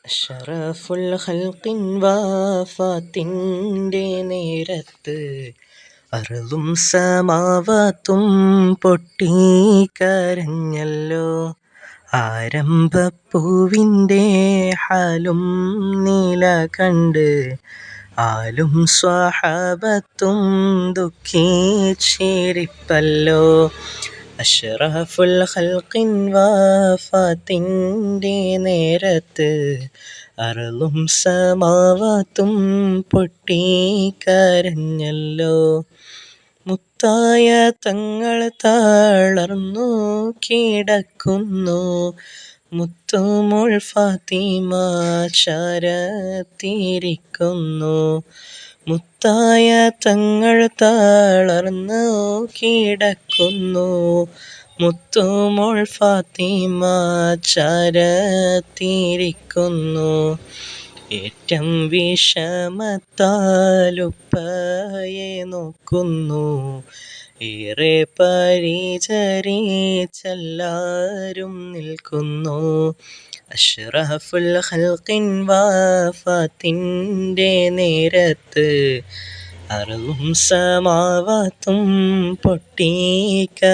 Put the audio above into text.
അഷ്റഫുൽ ഖൽഖിൻ വഫാത്തിൻ്റെ നേരത്ത് അർളും സമാവാത്തും പൊട്ടിക്കരഞ്ഞല്ലോ. ആരംഭപ്പൂവിൻ്റെ ഹാലും നില കണ്ട് ആലും സ്വഹാബത്തും ദുഃഖിച്ചിരിപ്പല്ലോ. അഷ്റഫുൽ ഖൽഖിൻ വഫാത്തിൻ്റെ നേരത്ത് അർളും സമാവാത്തും പൊട്ടിക്കരഞ്ഞല്ലോ. മുത്തായ തങ്ങൾ തളർന്നു കിടക്കുന്നു, മുത്തുമോൾ ഫാത്തിമ ചാരത്തിരിക്കുന്നു. മുത്തായ തങ്ങൾ തളർന്നു കിടക്കുന്നു, മുത്തുമോൾ ഫാത്തിമ ചാരത്തിരിക്കുന്നു. ഏറ്റം വിഷമത്താലുപ്പയെ നോക്കുന്നു, ഏറെ പരിചരിച്ചെല്ലാരും നിൽക്കുന്നു. അഷ്റഫുൽ ഖൽഖിൻ വഫാത്തിൻ്റെ നേരത്ത് അർളും സമാവാത്തും പൊട്ടിക്കരഞ്ഞല്ലോ.